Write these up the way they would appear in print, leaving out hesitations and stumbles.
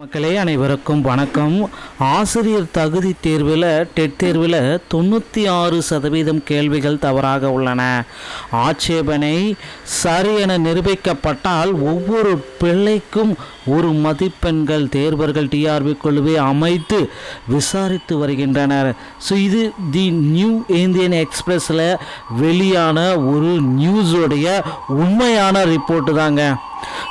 மக்களே அனைவருக்கும் வணக்கம். ஆசிரியர் தகுதி தேர்வில் டெட் தேர்வில் 96% கேள்விகள் தவறாக உள்ளன. ஆட்சேபனை சரி என நிரூபிக்கப்பட்டால் ஒவ்வொரு பிள்ளைக்கும் ஒரு மதிப்பெண்கள் தேர்வர்கள் டிஆர்பி குழுவை அமைத்து விசாரித்து வருகின்றனர். ஸோ இது தி நியூ இந்தியன் எக்ஸ்பிரஸில் வெளியான ஒரு நியூஸோடைய உண்மையான ரிப்போர்ட்டு தாங்க.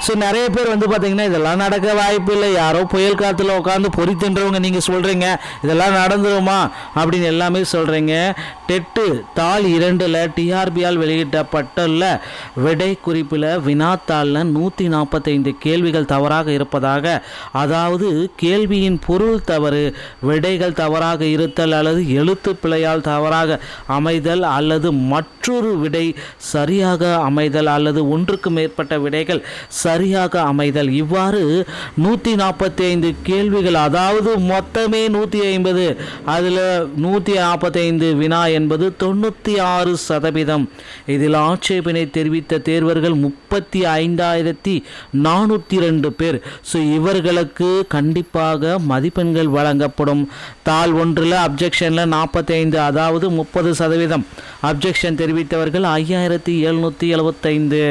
ஸோ நிறைய பேர் பார்த்திங்கன்னா இதெல்லாம் நடக்க வாய்ப்பு இல்லை, யாரோ புயல் காற்றுல உட்காந்து பொறி தின்றவங்க நீங்கள் சொல்கிறீங்க இதெல்லாம் நடந்துருமா அப்படின்னு எல்லாமே சொல்கிறீங்க. டெட்டு தாள் 2 டிஆர்பியால் வெளியிடப்பட்டுள்ள விடை குறிப்பில் வினாத்தாளில் 145 கேள்விகள் தவறாக இருப்பதாக, அதாவது கேள்வியின் பொருள் தவறு, விடைகள் தவறாக இருத்தல் அல்லது எழுத்து பிழையால் தவறாக அமைதல் அல்லது மற்றொரு விடை சரியாக அமைதல் அல்லது ஒன்றுக்கு மேற்பட்ட விடைகள் சரியாக அமைதல், இவ்வாறு 145 கேள்விகள், அதாவது மொத்தமே 150, அதில் 145 வினா என்பது 96%. இதில் ஆட்சேபனை தெரிவித்த தேர்வர்கள் 35,402 பேர். ஸோ இவர்களுக்கு கண்டிப்பாக மதிப்பெண்கள் வழங்கப்படும். தாள் 1 அப்ஜெக்ஷனில் 45, அதாவது 30%. அப்ஜெக்ஷன் தெரிவித்தவர்கள் 5,775.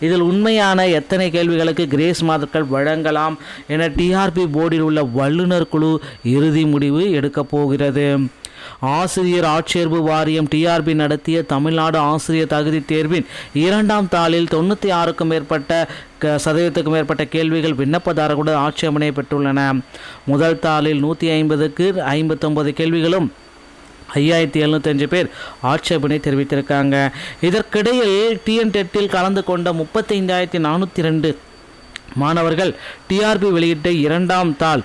இதில் உண்மையான எத்தனை கேள்விகளுக்கு கிரேஸ் மார்க்குகள் வழங்கலாம் என டிஆர்பி போர்டில் உள்ள வல்லுநர் குழு இறுதி முடிவு எடுக்கப் போகிறது. ஆசிரியர் ஆட்சேர்ப்பு வாரியம் டிஆர்பி நடத்திய தமிழ்நாடு ஆசிரியர் தகுதி தேர்வின் 2ஆம் தாளில் 96%க்கும் மேற்பட்ட கேள்விகள் விண்ணப்பதாரர்களுடன் ஆட்சேபனை பெற்றுள்ளன. முதல் தாளில் 150க்கு 59 கேள்விகளும் 5,705 பேர் ஆட்சேபனை தெரிவித்திருக்காங்க. இதற்கிடையில் டிஎன் டெட்டில் கலந்து கொண்ட 35,402 மாணவர்கள் டிஆர்பி வெளியிட்ட 2ஆம் தாள்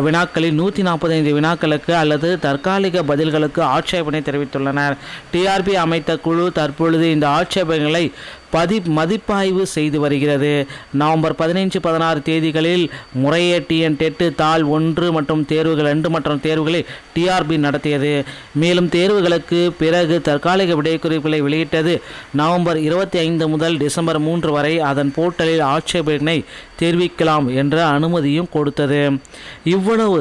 வினாக்களில் 145 வினாக்களுக்கு அல்லது தற்காலிக பதில்களுக்கு ஆட்சேபனை தெரிவித்துள்ளனர். டிஆர்பி அமைத்த குழு தற்பொழுது இந்த ஆட்சேபனைகளை மதிப்பாய்வு செய்து வருகிறது. நவம்பர் 15, 16 தேதிகளில் முறையே டிஎன் டெட்டு தாள் 1 மற்றும் தேர்வுகள் 2 மற்றும் தேர்வுகளை டிஆர்பி நடத்தியது. மேலும் தேர்வுகளுக்கு பிறகு தற்காலிக விடைக்குறிப்புகளை வெளியிட்டது. நவம்பர் 25 முதல் டிசம்பர் 3 வரை அதன் போர்ட்டலில் ஆட்சேபனை தெரிவிக்கலாம் என்ற அனுமதியும் கொடுத்தது. இவ்வளவு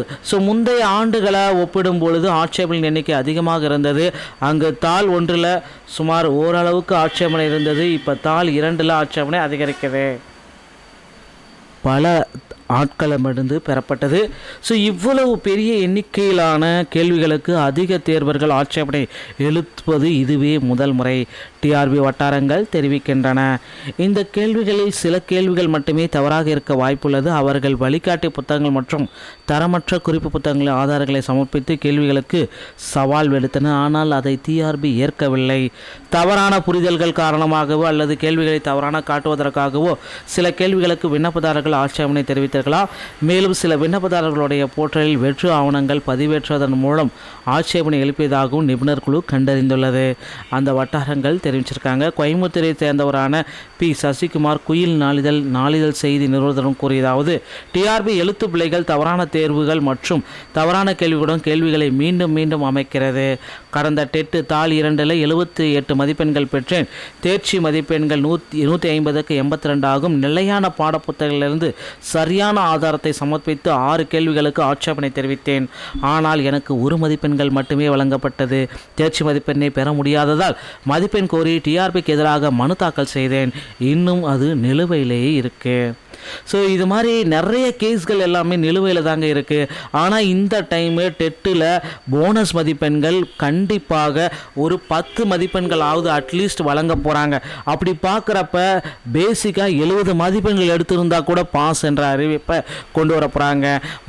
முந்தைய ஆண்டுகளை ஒப்பிடும் பொழுது ஆட்சேபனை எண்ணிக்கை அதிகமாக இருந்தது. அங்கு தாள் 1 சுமார் ஓரளவுக்கு ஆட்சேபனை இருந்தது. இப்போ தாள் 2 ஆட்சேபனை அதிகரிக்குது. பல ஆட்களமிருந்து பெறப்பட்டது. ஸோ இவ்வளவு பெரிய எண்ணிக்கையிலான கேள்விகளுக்கு அதிக தேர்வர்கள் ஆட்சேபனை எழுப்புவது இதுவே முதல் முறை, டிஆர்பி வட்டாரங்கள் தெரிவிக்கின்றன. இந்த கேள்விகளில் சில கேள்விகள் மட்டுமே தவறாக இருக்க வாய்ப்புள்ளது. அவர்கள் வழிகாட்டி புத்தகங்கள் மற்றும் தரமற்ற குறிப்பு புத்தகங்களின் ஆதாரங்களை சமர்ப்பித்து கேள்விகளுக்கு சவால் விடுத்தனர். ஆனால் அதை டிஆர்பி ஏற்கவில்லை. தவறான புரிதல்கள் காரணமாகவோ அல்லது கேள்விகளை தவறான காட்டுவதற்காகவோ சில கேள்விகளுக்கு விண்ணப்பதாரர்கள் ஆட்சேபனை தெரிவித்தார்கள். மேலும் சில விண்ணப்பதாரர்களுடைய போர்ட்டலில் வெற்று ஆவணங்கள் பதிவேற்றுவதன் மூலம் ஆட்சேபனை எழுப்பியதாகவும் நிபுணர் குழு கண்டறிந்துள்ளது. அந்த வட்டாரங்கள் தெரிவிச்சிருக்காங்க. கோயம்புத்தூரை சேர்ந்தவரான பி சசிகுமார் குயில் நாளிதழ் செய்தி நிறுவனம் கூறியதாவது, டிஆர்பி எழுத்து பிழைகள், தவறான தேர்வுகள் மற்றும் தவறான கேள்விகளுடன் கேள்விகளை மீண்டும் மீண்டும் அமைக்கிறது. கடந்த டெட்டு தாள் 2 78 மதிப்பெண்கள் பெற்றேன். தேர்ச்சி மதிப்பெண்கள் 150க்கு 82 ஆகும். நிலையான பாடப்புத்தகங்களிலிருந்து சரியான ஆதாரத்தை சமர்ப்பித்து 6 கேள்விகளுக்கு ஆட்சேபனை தெரிவித்தேன். ஆனால் எனக்கு 1 மதிப்பெண்கள் மட்டுமே வழங்கப்பட்டது. தேர்ச்சி மதிப்பெண்ணை பெற முடியாததால் மதிப்பெண் கோரி டிஆர்பிக்கு எதிராக மனு தாக்கல் செய்தேன். இன்னும் அது நிலுவையிலேயே இருக்கு. ஸோ இது மாதிரி நிறைய கேஸ்கள் எல்லாமே நிலுவையில் தாங்க இருக்குது. ஆனால் இந்த டைமு டெட்டில் போனஸ் மதிப்பெண்கள் கண்டிப்பாக ஒரு 10 மதிப்பெண்களாவது அட்லீஸ்ட் வழங்க போகிறாங்க. அப்படி பார்க்குறப்ப பேசிக்காக 70 மதிப்பெண்கள் எடுத்திருந்தால் கூட பாஸ் என்ற அறிவிப்பை கொண்டு வர போகிறாங்க.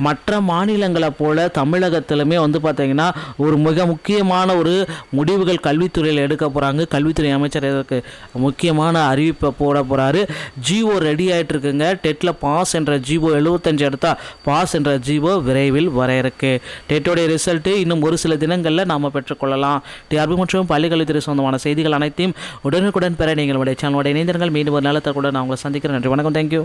மற்ற மாநிலங்களை போல் தமிழகத்திலுமே பார்த்திங்கன்னா ஒரு மிக முக்கியமான ஒரு முடிவுகள் கல்வித்துறையில் எடுக்க போகிறாங்க. கல்வித்துறை அமைச்சர் இதற்கு முக்கியமான அறிவிப்பை போட போகிறாரு. ஜிஓ ரெடி ஆகிட்டு இருக்குங்க. டெட்டில் பாஸ் என்ற ஜிஓ 75 எடுத்தால் பாஸ் என்ற ஜிஓ விரைவில் வர இருக்கு. டெட்டோடைய ரிசல்ட்டு இன்னும் ஒரு சில தினங்களில் நாம் பெற்றுக்கொள்ளலாம். டிஆர்பி மற்றும் பள்ளிக்கல்வித்துறை சொந்தமான செய்திகள் அனைத்தையும் உடனுக்குடன் பெற நீங்கள் சேனலோட இணைந்திருங்கள். மீண்டும் ஒரு நல்ல தகவலுடன் நான் உங்களை சந்திக்கிறேன். நன்றி, வணக்கம், தேங்க்யூ.